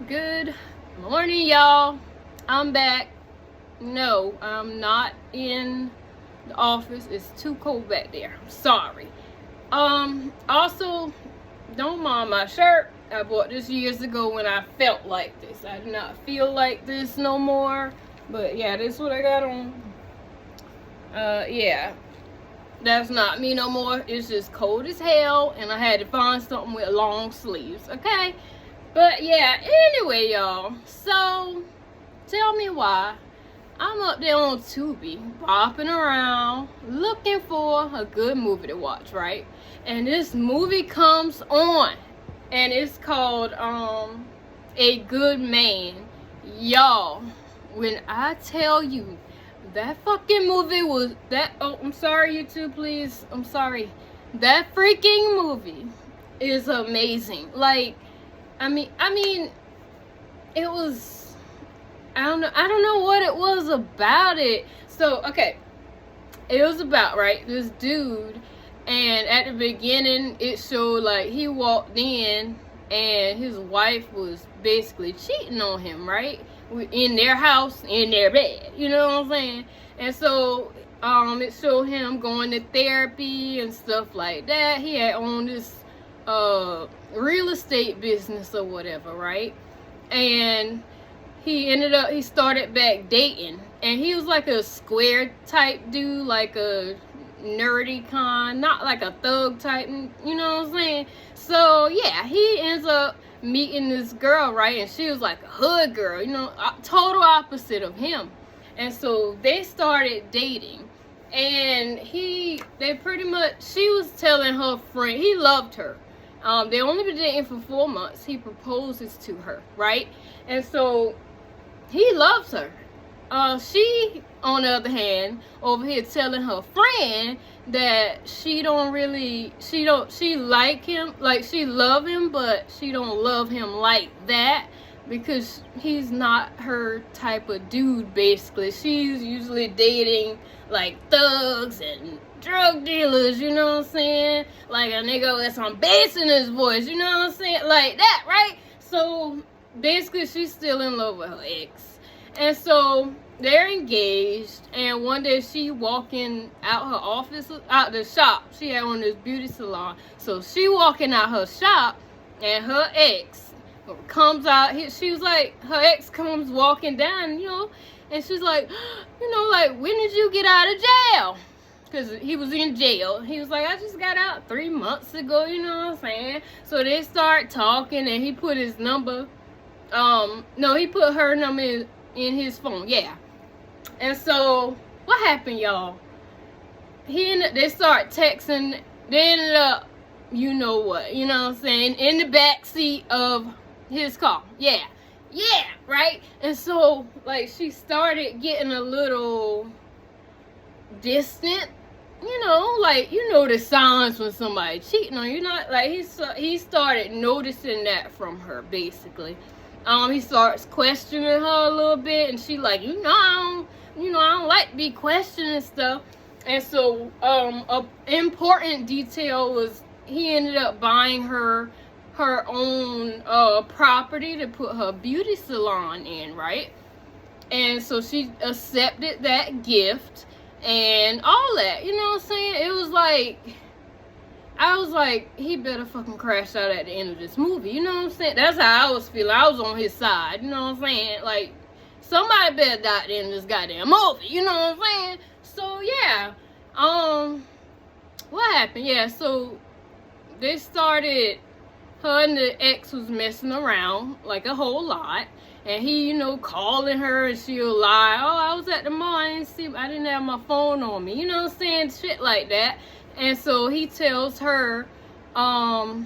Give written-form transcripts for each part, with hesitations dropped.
Good morning, y'all. I'm back. No, I'm not in the office. It's too cold back there. I'm sorry. Also, don't mind my shirt. I bought this years ago when I felt like this. I do not feel like this no more. But yeah, this is what I got on. Yeah. That's not me no more. It's just cold as hell, and I had to find something with long sleeves, okay? But yeah, anyway, y'all. So, tell me why I'm up there on Tubi, bopping around, looking for a good movie to watch, right? And this movie comes on, and it's called A Good Man. Y'all, when I tell you that fucking movie was that, oh, I'm sorry, YouTube, please. I'm sorry. That freaking movie is amazing. Like, I mean, it was, I don't know what it was about it. So, okay, it was about, right, this dude, and at the beginning, it showed, like, he walked in, and his wife was basically cheating on him, right? In their house, in their bed, you know what I'm saying? And so, it showed him going to therapy and stuff like that. He had owned this, real estate business or whatever, right? And he started back dating, and he was like a square type dude, like a nerdy kind, not like a thug type, you know what I'm saying? So yeah, he ends up meeting this girl, right? And she was like a hood girl, you know, total opposite of him. And so they started dating, and she was telling her friend he loved her. They only been dating for 4 months. He proposes to her, right? And so he loves her. She, on the other hand, over here telling her friend that she like him, like she love him, but she don't love him like that because he's not her type of dude, basically. She's usually dating like thugs and drug dealers, you know what I'm saying? Like a nigga with some bass in his voice, you know what I'm saying? Like that, right? So basically she's still in love with her ex. And so they're engaged, and one day she walking out her office, out the shop. She had on this beauty salon. So she walking out her shop, and her ex comes out. She was like, her ex comes walking down, you know, and she's like, you know, like, when did you get out of jail? Because he was in jail. He was like, I just got out 3 months ago, you know what I'm saying? So they start talking, and he put his number, no, he put her number in his phone, yeah. And so what happened, y'all? They start texting. They ended up, you know what, you know what I'm saying, in the back seat of his car. Yeah, right? And so, like, she started getting a little distant, you know, like, you know the signs when somebody cheating on you, not like he started noticing that from her, basically. He starts questioning her a little bit, and she like, I don't like to be questioning stuff. And so, a important detail was he ended up buying her own property to put her beauty salon in, right? And so she accepted that gift and all that, you know what I'm saying? It was like, I was like, he better fucking crash out at the end of this movie, you know what I'm saying? That's how I was feeling. I was on his side, you know what I'm saying? Like, somebody better die at the end of this goddamn movie, you know what I'm saying? So, yeah. What happened? Yeah, so they started, her and the ex was messing around, like, a whole lot. And he, you know, calling her, and she'll lie. Oh, I was at the mall, I didn't have my phone on me, you know what I'm saying? Shit like that. And so he tells her, I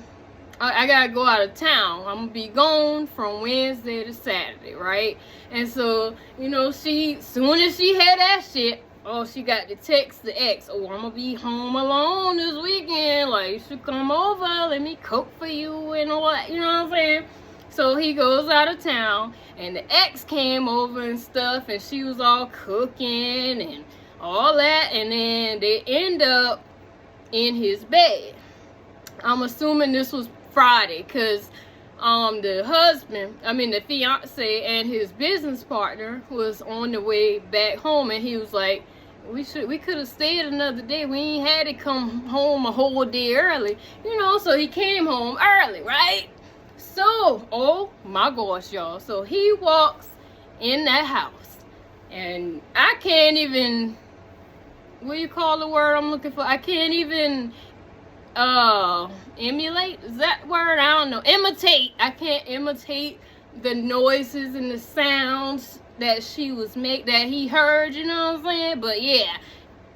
gotta go out of town. I'm gonna be gone from Wednesday to Saturday, right? And so, you know, soon as she had that shit, she got to text the ex, I'm gonna be home alone this weekend. Like, you should come over, let me cook for you and all that, you know what I'm saying? So he goes out of town, and the ex came over and stuff, and she was all cooking and all that, and then they end up in his bed. I'm assuming this was Friday, because the fiance and his business partner was on the way back home, and he was like, we could have stayed another day. We ain't had to come home a whole day early, so he came home early, right? So, oh my gosh, y'all. So he walks in that house, and I can't even, what do you call the word I'm looking for? I can't even emulate, is that word? I don't know. Imitate. I can't imitate the noises and the sounds that that he heard, you know what I'm saying? But yeah,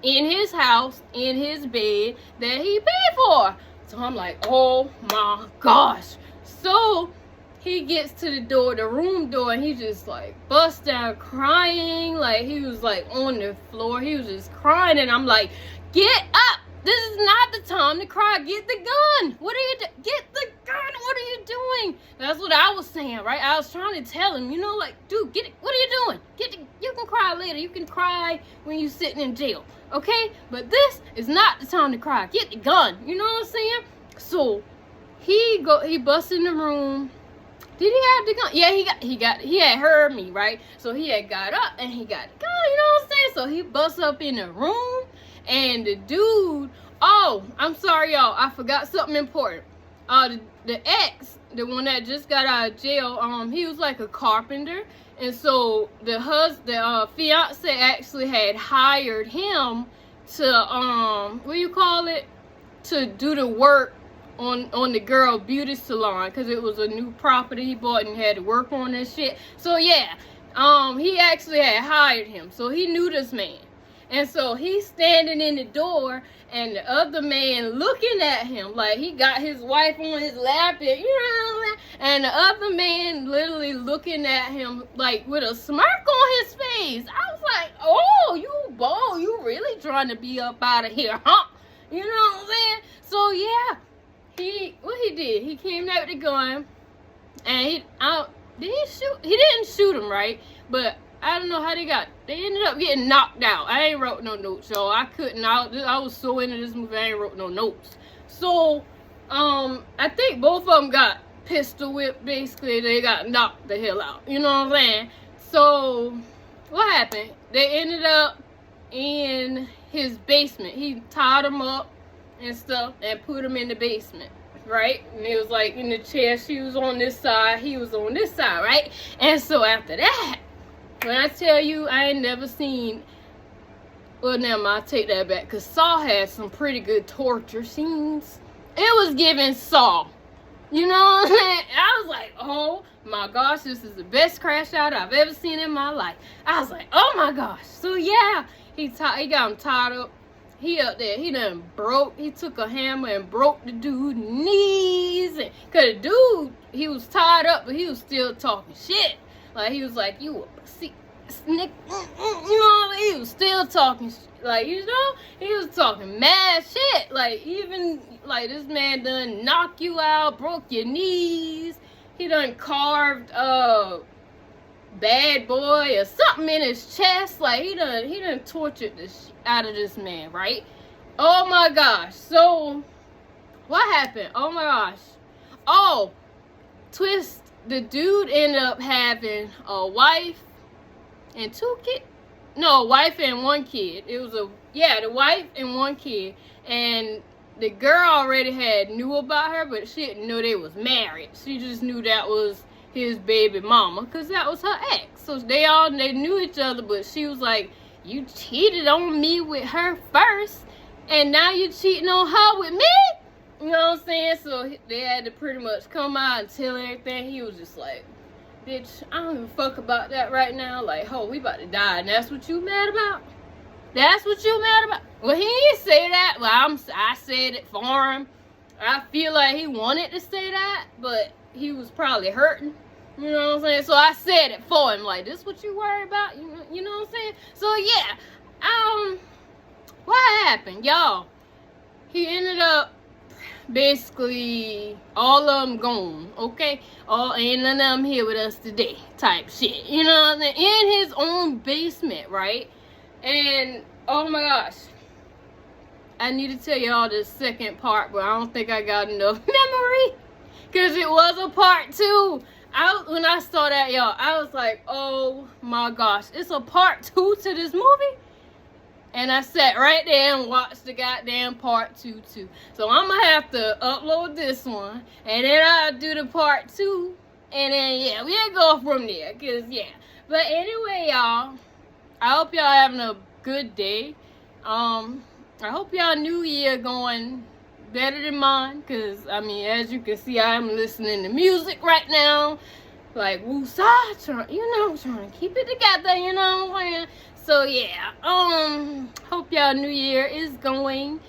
in his house, in his bed that he paid for. So I'm like, oh my gosh. So he gets to the room door, and he just like busts down crying. Like, he was like on the floor. He was just crying, and I'm like, get up. This is not the time to cry. Get the gun. What are you doing? Get the gun. What are you doing? That's what I was saying, right? I was trying to tell him, like, dude, get it. What are you doing? You can cry later. You can cry when you're sitting in jail, okay? But this is not the time to cry. Get the gun. You know what I'm saying? So he busts in the room. Did he have the gun? Yeah, he had heard me, right? So he had got up and he got the gun, you know what I'm saying? So he busts up in the room, and the dude, oh, I'm sorry, y'all, I forgot something important. The ex, the one that just got out of jail, he was like a carpenter, and so the fiance actually had hired him to to do the work on the girl beauty salon, because it was a new property he bought and had to work on that shit. So yeah, he actually had hired him, so he knew this man. And so he's standing in the door, and the other man looking at him like he got his wife on his lap, and the other man literally looking at him like with a smirk on his face. I was like, oh, you really trying to be up out of here, huh? You know what I'm saying? So yeah, he did. He came out with the gun, and he didn't shoot him, right? But I don't know how they ended up getting knocked out. I ain't wrote no notes, y'all. I was so into this movie, I ain't wrote no notes. So, I think both of them got pistol whipped, basically. They got knocked the hell out. You know what I'm saying? So, what happened? They ended up in his basement. He tied him up and stuff and put him in the basement, right? And it was like in the chair. She was on this side, he was on this side, right? And so after that, when I tell you I ain't never seen, well, never mind, I take that back, because Saw had some pretty good torture scenes. It was giving Saw. You know what I'm saying? I was like, oh my gosh, this is the best crash out I've ever seen in my life. I was like, oh my gosh. So yeah, he got him tied up. He up there, he took a hammer and broke the dude's knees. Cause the dude, he was tied up, but he was still talking shit. Like, he was like, you a pussy, snick, he was still talking, like, he was talking mad shit. Like, even, like, this man done knock you out, broke your knees. He done carved, bad boy or something in his chest. Like, he done tortured the shit out of this man, right? Oh my gosh. So what happened? Oh my gosh. Oh, twist. The dude ended up having a wife and two kids. No, a wife and one kid. It was the wife and one kid. And the girl already knew about her, but she didn't know they was married. She just knew that was his baby mama, because that was her ex. So they knew each other, but she was like, you cheated on me with her first, and now you cheating on her with me? You know what I'm saying? So they had to pretty much come out and tell everything. He was just like, bitch, I don't give a fuck about that right now. Like, ho, we about to die, and that's what you mad about? That's what you mad about? Well, he didn't say that. Well, I said it for him. I feel like he wanted to say that, but he was probably hurting. You know what I'm saying? So I said it for him. Like, this what you worry about? You know what I'm saying? So yeah, what happened, y'all? He ended up basically all of them gone, okay? Ain't none of them here with us today, type shit. You know what I'm saying? In his own basement, right? And oh my gosh, I need to tell y'all the second part, but I don't think I got enough memory. Because it was a part 2. When I saw that, y'all, I was like, oh my gosh, it's a part 2 to this movie? And I sat right there and watched the goddamn part 2 too. So I'm going to have to upload this one. And then I'll do the part 2. And then, yeah, we'll go from there. Because, yeah. But anyway, y'all, I hope y'all having a good day. I hope y'all New Year going better than mine. Because, I mean, as you can see, I'm listening to music right now. Like, woosah, trying to keep it together, you know what I'm saying? So yeah, hope y'all New Year is going.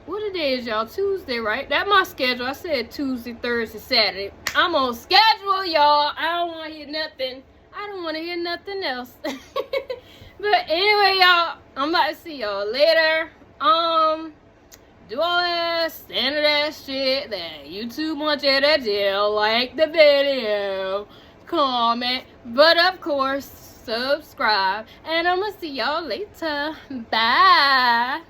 What a day is y'all? Tuesday, right? That's my schedule. I said Tuesday, Thursday, Saturday. I'm on schedule, y'all. I don't want to hear nothing. I don't want to hear nothing else. But anyway, y'all, I'm about to see y'all later. Do all that standard ass shit that YouTube wants you to do. Like the video, comment, but of course, subscribe, and I'm gonna see y'all later. Bye.